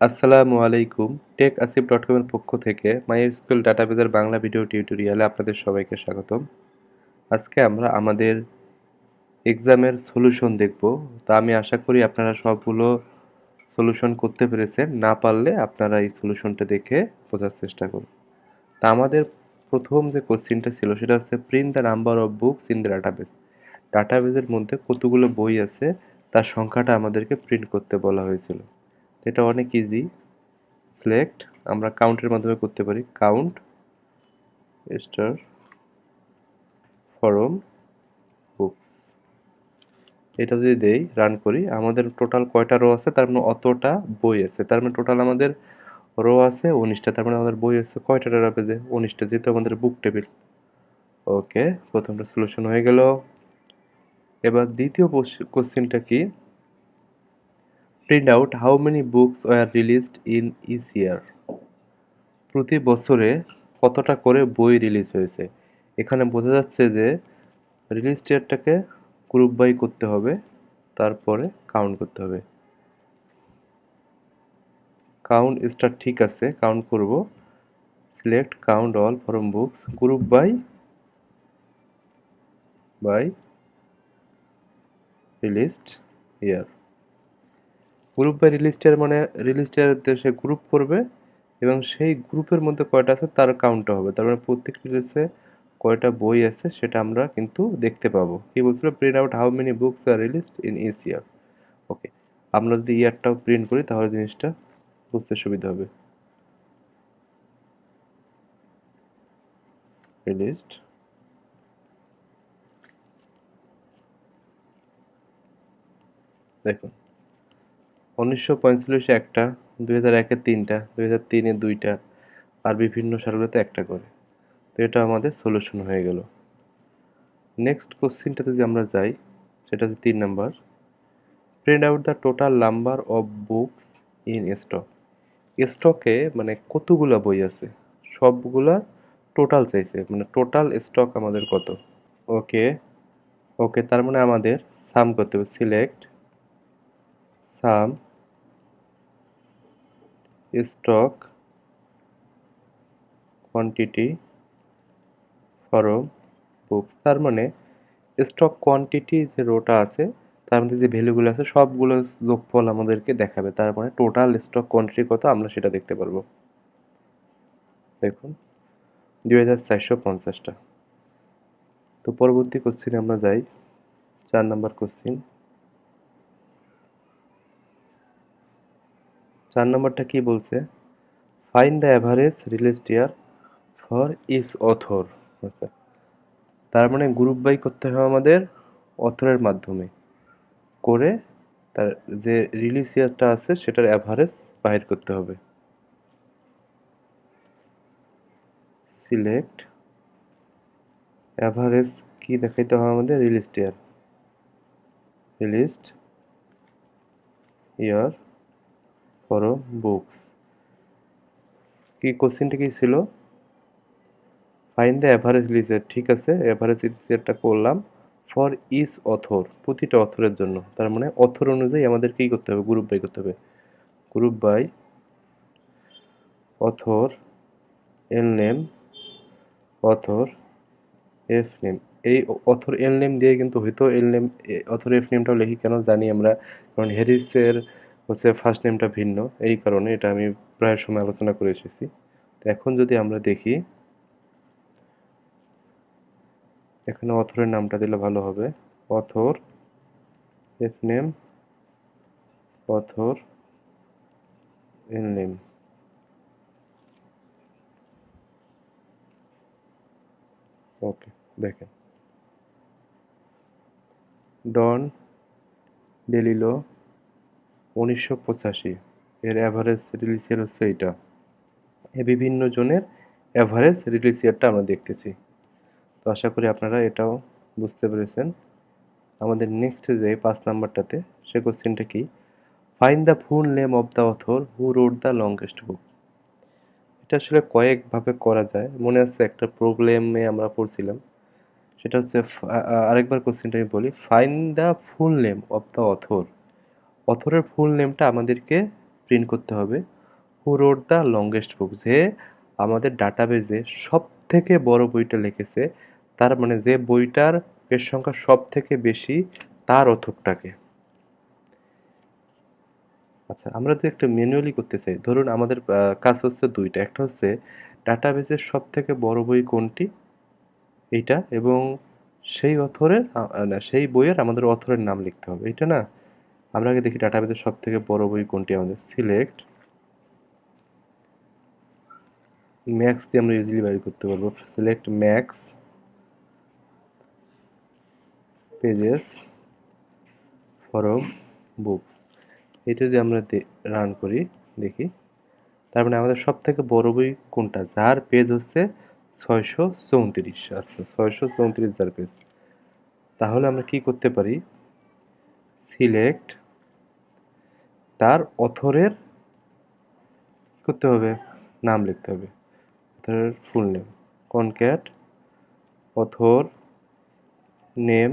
আসসালামু আলাইকুম। টেকআসিফ.com এর পক্ষ থেকে মাইস্কুল ডাটাবেজের বাংলা ভিডিও টিউটোরিয়ালে আপনাদের সবাইকে স্বাগতম। আজকে আমরা আমাদের এক্সামের সলিউশন দেখব। তো আমি আশা করি আপনারা সবগুলো সলিউশন করতে পেরেছেন। না পারলে আপনারা এই সলিউশনটা দেখে বোঝার চেষ্টা করুন। তা আমাদের প্রথম যে কোশ্চেনটা ছিল সেটা হচ্ছে print the number of books in the database. ডাটাবেজের মধ্যে কতগুলো বই আছে তার সংখ্যাটা আমাদেরকে প্রিন্ট করতে বলা হয়েছিল। এটা অনেক ইজি। সিলেক্ট আমরা কাউন্টের মাধ্যমে করতে পারি। কাউন্ট স্টার ফরম বুকস, এটা যদি দেই রান করি আমাদের টোটাল কয়টা রো আছে, তার মানে অতটা বই আছে। তার মানে টোটাল আমাদের রো আছে 19টা। তার মানে আমাদের বই আছে কয়টা ডাটা পেজে? 19টা, যেহেতু আমাদের বুক টেবিল। ওকে, প্রথমটা সলিউশন হয়ে গেল। এবার দ্বিতীয় কোশ্চেনটা কি? Print out how many books were released in each year. প্রতি বছরে কতটা করে বই রিলিজ হয়েছে। এখানে বোঝা যাচ্ছে যে রিলিজ ডেটটাকে গ্রুপ বাই করতে হবে, তারপরে কাউন্ট করতে হবে। কাউন্ট স্টার ঠিক আছে, কাউন্ট করব। Select count all from books, group by released year. Group by released year মানে রিলিজড ইয়ারতে সে গ্রুপ করবে এবং সেই গ্রুপের মধ্যে কয়টা আছে তার কাউন্টটা হবে। তার মানে প্রত্যেক রিলিজে কয়টা বই আছে সেটা আমরা কিন্তু দেখতে পাবো। কি বলছিল? Print out how many books are released in each year. Okay, আমরা যদি ইয়ারটাও প্রিন্ট করি তাহলে জিনিসটা বুঝতে সুবিধা হবে। রিলিজড, দেখুন 1945 একটা, 2001-এ 3টা, 2003-এ 2টা, আর বিভিন্ন সালগুলোতে একটা করে। তো এটা আমাদের সলিউশন হয়ে গেল। নেক্সট কোশ্চিনটাতে যদি আমরা যাই, সেটা হচ্ছে 3 number. Print out the total number of books in stock. স্টকে মানে কতগুলা বই আছে, সবগুলা টোটাল চাইছে, মানে টোটাল স্টক আমাদের কত। ওকে, ওকে, তার মানে আমাদের সাম করতে হবে। সিলেক্ট সাম স্টক কোয়ান্টিটি ফরম বুকস। তার মানে স্টক কোয়ান্টিটি যে রোটা আছে তার মধ্যে যে ভ্যালুগুলো আছে সবগুলো যোগফল আমাদেরকে দেখাবে। তার মানে টোটাল স্টক কোয়ান্টিটি কত আমরা সেটা দেখতে পারবো। দেখুন 2450টা। তো পরবর্তী কোশ্চিনে আমরা যাই, 4 নাম্বার কোশ্চিন। 4 নাম্বারটা কি বলছে? Find the average released year for each author. আচ্ছা, তার মানে গ্রুপ বাই করতে হবে আমাদের অথরের মাধ্যমে করে, তার যে রিলিজ ইয়ারটা আছে সেটার অ্যাভারেজ বাহির করতে হবে। সিলেক্ট অ্যাভারেজ কি দেখাইতে হবে আমাদের? রিলিজড ইয়ার, রিলিজড ইয়ার ফরম বুকস। কি কোশ্চেনটা কি ছিল? ফাইন্ড দ্য অ্যাভারেজ রিলিজ ইয়ার। ঠিক আছে, অ্যাভারেজ রিলিজ ইয়ারটা করলাম ফর ইচ অথর, প্রতিটা অথরের জন্য। তার মানে অথর অনুযায়ী আমাদের কি করতে হবে? গ্রুপ বাই করতে হবে। Group by author L name, author F name. এই অথর এল নেম দিয়ে কিন্তু হয়তো এল নেম অথর এফ নেমটাও লিখি, কেন জানি আমরা, কারণ হ্যারিসের হচ্ছে ফার্স্ট নেমটা ভিন্ন, এই কারণে এটা আমি প্রায় সময় আলোচনা করে এসেছি। তো এখন যদি আমরা দেখি, এখানে অথরের নামটা দিলে ভালো হবে। Author F name, author L name. Okay, দেখেন ডন ডেলিলো 1985, এর অ্যাভারেজ রিলিজ ইয়ার হচ্ছে এইটা। এই বিভিন্ন জনের অ্যাভারেজ রিলিজ ইয়ারটা আমরা দেখতেছি। তো আশা করি আপনারা এটাও বুঝতে পেরেছেন। আমাদের নেক্সট যে 5 নাম্বারটাতে, সে কোশ্চেনটা কি? Find the full name of the author who wrote the longest book. এটা আসলে কয়েকভাবে করা যায়। মনে আছে একটা প্রবলেমে আমরা পড়ছিলাম, সেটা হচ্ছে আরেকবার কোশ্চেনটা আমি বলি। Find the full name of the author. অথরের ফুল নেমটা আমাদেরকে প্রিন্ট করতে হবে। Who wrote the longest book, যে আমাদের ডাটাবেজে সব থেকে বড় বইটা লিখেছে, তার মানে যে বইটার পেজ সংখ্যা সব থেকে বেশি তার অথরটাকে। আচ্ছা, আমরা যদি একটু ম্যানুয়ালি করতে চাই, ধরুন আমাদের কাজ হচ্ছে দুইটা, একটা হচ্ছে ডাটাবেজের সব থেকে বড় বই কোনটি এইটা, এবং সেই অথরের না সেই বইয়ের আমাদের অথরের নাম লিখতে হবে, এটা না। আমরা আগে দেখি ডাটাবেজের সব থেকে বড় বই কোনটি, আমাদের সিলেক্ট ম্যাক্স দিয়ে আমরা ইজিলি বের করতে পারবো। Select max pages form books, এটা যদি আমরা রান করি দেখি, তার মানে আমাদের সব থেকে বড় বই কোনটা, যার পেজ হচ্ছে 634। আচ্ছা, 634 যার পেজ, তাহলে আমরা কি করতে পারি, সিলেক্ট তার অথরের করতে হবে, নাম লিখতে হবে, অথরের full name, concat author name,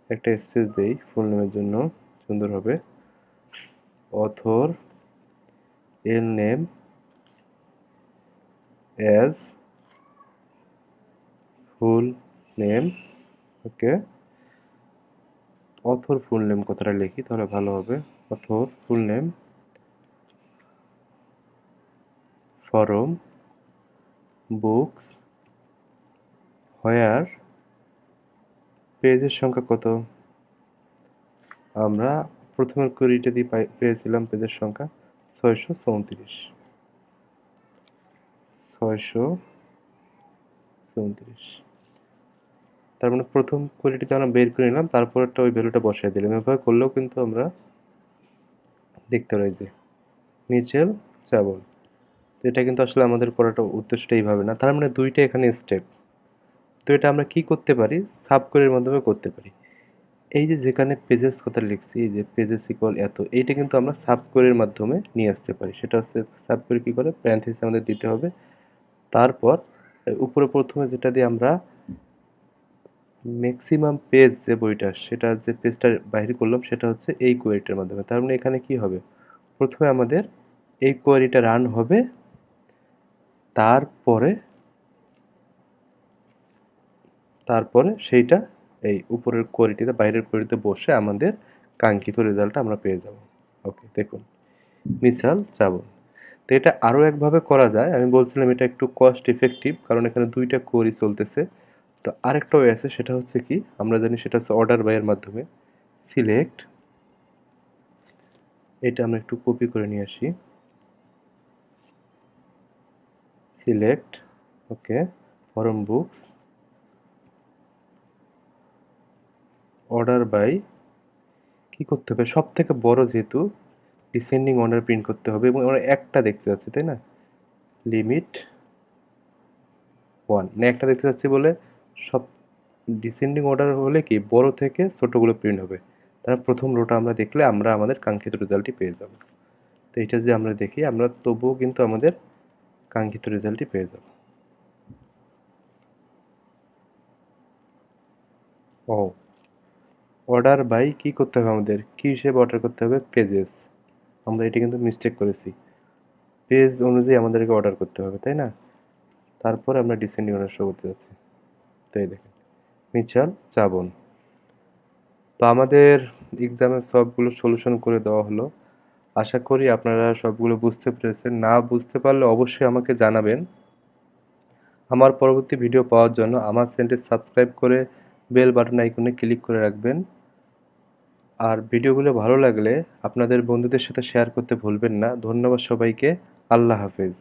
একটা স্পেস দেই ফুল নেমের জন্য, সুন্দর হবে, অথর এর name as full name. Okay, author full name কথাটা লিখি তাহলে ভালো হবে, author full name from books where পেজের সংখ্যা কত, আমরা প্রথমের কোয়েরিটা দিয়ে পেয়েছিলাম পেজের সংখ্যা 634। 634, তার মানে প্রথম কোয়েরিটিতে আমরা বের করে নিলাম, তারপরটা ওই ভ্যালুটা বসাই দিলাম। এভাবে করলেও কিন্তু আমরা দেখতে পাই যে মিচেল চাবল। তো এটা কিন্তু আসলে আমাদের করাটা উদ্দেশ্যটা এইভাবে না, তার মানে দুইটা এখানে স্টেপ। তো এটা আমরা কি করতে পারি, সাব কোয়েরির মাধ্যমে করতে পারি। এই যে যেখানে পেজেস কথা লিখছি, এই যে পেজেস ইকুয়াল এত, এইটা কিন্তু আমরা সাব কোয়েরির মাধ্যমে নিয়ে আসতে পারি। সেটা হচ্ছে সাব কোয়েরি কি করে, প্যারেনথেসিস আমাদের দিতে হবে, তারপর উপরে প্রথমে যেটা দিয়ে আমরা ম্যাক্সিমাম পেজ যে বইটা, সেটা যে পেজটা বাইরে করলাম সেটা হচ্ছে এই কোয়েরিটার মাধ্যমে। তার মানে এখানে কি হবে, প্রথমে আমাদের এই কোয়েরিটা রান হবে, তারপরে তারপরে সেইটা এই উপরের কোয়েরিটিতে বাইরের কোয়েরিতে বসে আমাদের কাঙ্ক্ষিত রেজাল্টটা আমরা পেয়ে যাব। ওকে, দেখুন মিসাল চাবল। তো এটা আরও একভাবে করা যায়, আমি বলছিলাম এটা একটু কস্ট ইফেক্টিভ, কারণ এখানে দুইটা কোয়েরি চলতেছে। তো আরেকটা ওয়ে আছে, সেটা হচ্ছে কি, আমরা জানি সেটা হচ্ছে অর্ডার বাইয়ের মাধ্যমে। সিলেক্ট, এটা আমরা একটু কপি করে নিয়ে আসি, select okay from books order by, কি করতে হবে, সব থেকে বড় যেহেতু ডিসেন্ডিং অর্ডার প্রিন্ট করতে হবে, এবং আমরা একটা দেখতে যাচ্ছি তাই না, লিমিট 1, মানে একটা দেখতে যাচ্ছি বলে সব ডিসেন্ডিং অর্ডার হলে কি বড় থেকে ছোটগুলো প্রিন্ট হবে, তার প্রথম রোটা আমরা দেখলে আমরা আমাদের কাঙ্ক্ষিত রেজাল্টটি পেয়ে যাব। তো এটা যদি আমরা দেখি, আমরা তবুও কিন্তু আমাদের কাঙ্ক্ষিত রেজাল্টটি পেয়ে যাব। ও, অর্ডার বাই কি করতে হবে, আমাদের কি হিসেবে অর্ডার করতে হবে, পেজেস। আমরা এটা কিন্তু মিস্টেক করেছি, পেজ অনুযায়ী আমাদেরকে অর্ডার করতে হবে তাই না, তারপর আমরা ডিসেন্ডিং অর্ডার শো করতে যাচ্ছি। তো এই দেখেন মিচাল চাবন। তো আমাদের এক্সামের সবগুলো সলিউশন করে দেওয়া হলো, আশা করি আপনারা সবগুলো বুঝতে পেরেছেন। না বুঝতে পারলে অবশ্যই আমাকে জানাবেন। আমার পরবর্তী ভিডিও পাওয়ার জন্য আমার চ্যানেলটি সাবস্ক্রাইব করে বেল বাটন আইকনে ক্লিক করে রাখবেন। আর ভিডিওগুলো ভালো লাগলে আপনাদের বন্ধুদের সাথে শেয়ার করতে ভুলবেন না। ধন্যবাদ সবাইকে। আল্লাহ হাফেজ।